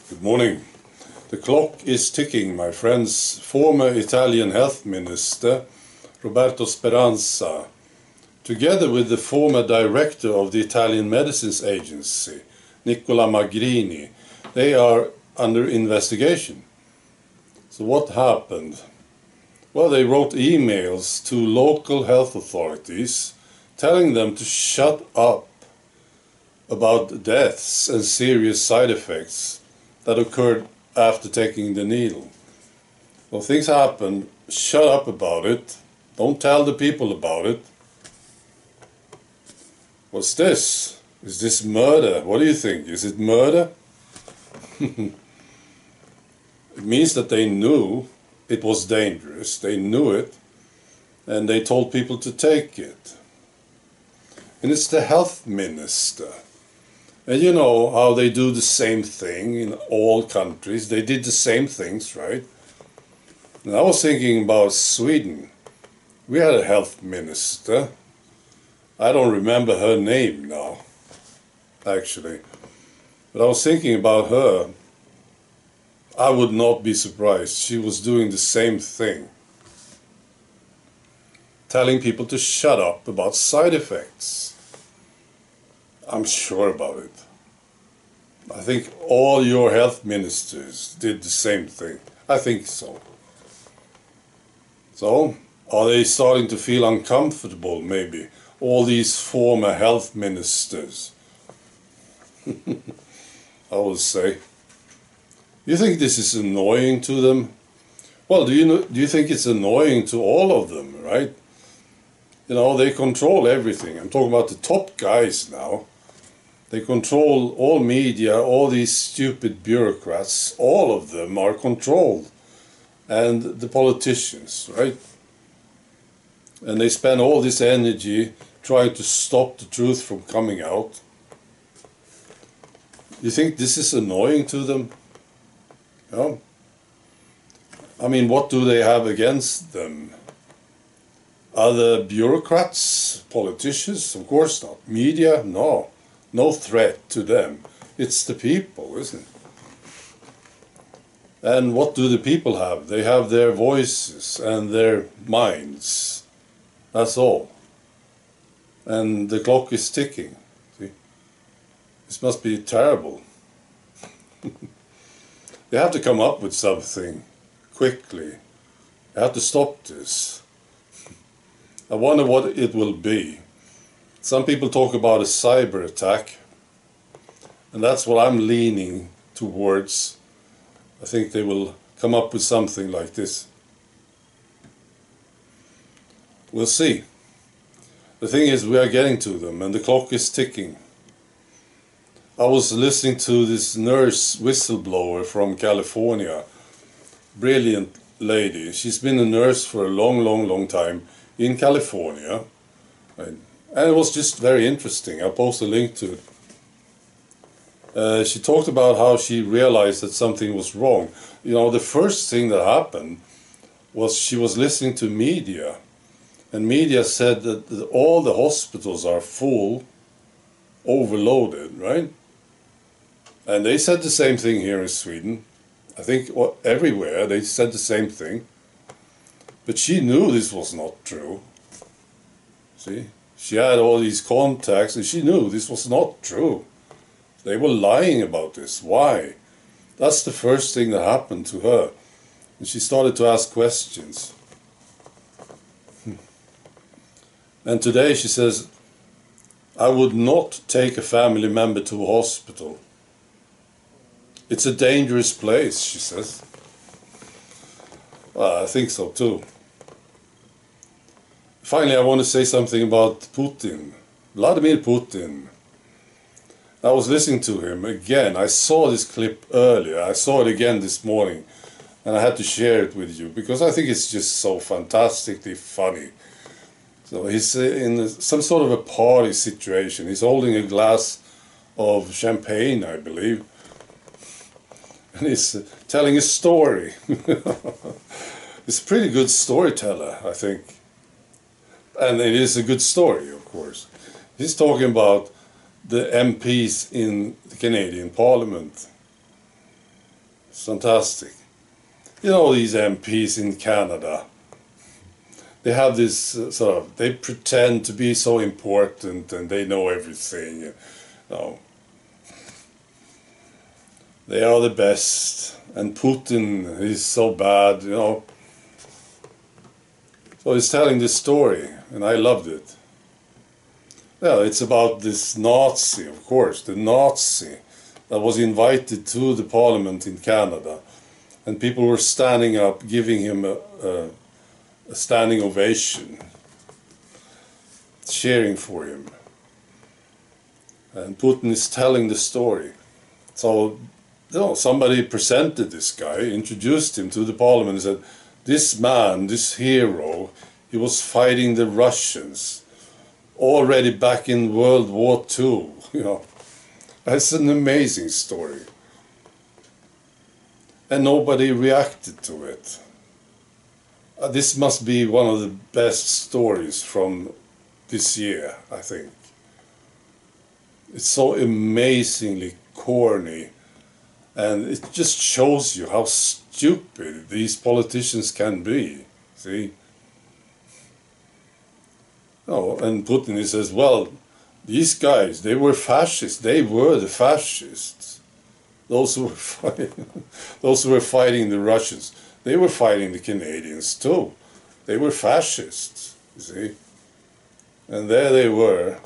Good morning. The clock is ticking, my friends. Former Italian health minister Roberto Speranza, together with the former director of the Italian Medicines Agency, Nicola Magrini, they are under investigation. So what happened? Well, they wrote emails to local health authorities telling them to shut up about deaths and serious side effects that occurred after taking the needle. Well, things happen, shut up about it, don't tell the people about it. What's this? Is this murder? What do you think? Is it murder? It means that they knew it was dangerous, they knew it, and they told people to take it. And it's the health minister. And you know how they do the same thing in all countries. They did the same things, right? And I was thinking about Sweden. We had a health minister. I don't remember her name now, actually. But I was thinking about her. I would not be surprised. She was doing the same thing. Telling people to shut up about side effects. I'm sure about it. I think all your health ministers did the same thing. I think so. So, are they starting to feel uncomfortable, maybe? All these former health ministers. I would say. You think this is annoying to them? Well, do you think it's annoying to all of them, right? You know, they control everything. I'm talking about the top guys now. They control all media, all these stupid bureaucrats, all of them are controlled. And the politicians, right? And they spend all this energy trying to stop the truth from coming out. You think this is annoying to them? Yeah. I mean, what do they have against them? Other bureaucrats, politicians? Of course not. Media? No. No threat to them. It's the people, isn't it? And what do the people have? They have their voices and their minds. That's all. And the clock is ticking. See? This must be terrible. They have to come up with something quickly. They have to stop this. I wonder what it will be. Some people talk about a cyber attack, and that's what I'm leaning towards. I think they will come up with something like this. We'll see. The thing is, we are getting to them, and the clock is ticking. I was listening to this nurse whistleblower from California. Brilliant lady. She's been a nurse for a long time in California. And it was just very interesting. I'll post a link to it. She talked about how she realized that something was wrong. You know, the first thing that happened was she was listening to media. And media said that all the hospitals are full, overloaded, right? And they said the same thing here in Sweden. I think everywhere they said the same thing. But she knew this was not true. See? She had all these contacts and she knew this was not true. They were lying about this. Why? That's the first thing that happened to her. And she started to ask questions. And today she says, I would not take a family member to a hospital. It's a dangerous place, she says. Well, I think so too. Finally, I want to say something about Putin. Vladimir Putin. I was listening to him again. I saw this clip earlier. I saw it again this morning. And I had to share it with you because I think it's just so fantastically funny. So he's in some sort of a party situation. He's holding a glass of champagne, I believe. And he's telling a story. He's a pretty good storyteller, I think. And it is a good story, of course. He's talking about the MPs in the Canadian Parliament. It's fantastic. You know, these MPs in Canada, they have this they pretend to be so important and they know everything. You know, they are the best, and Putin is so bad, you know. So he's telling this story, and I loved it. Well, it's about this Nazi, of course, the Nazi that was invited to the parliament in Canada, and people were standing up, giving him a standing ovation, cheering for him. And Putin is telling the story. So, you know, somebody presented this guy, introduced him to the parliament, and said, this man, this hero, he was fighting the Russians already back in World War II. You know, that's an amazing story. And nobody reacted to it. This must be one of the best stories from this year, I think. It's so amazingly corny, and it just shows you how stupid these politicians can be, see? Oh, and Putin, he says, well, these guys, they were fascists, they were the fascists. Those who were fighting the Russians, they were fighting the Canadians too. They were fascists, you see? And there they were,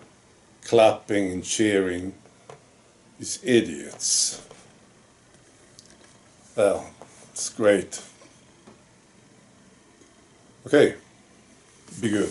clapping and cheering, these idiots. Well, it's great. Okay, be good.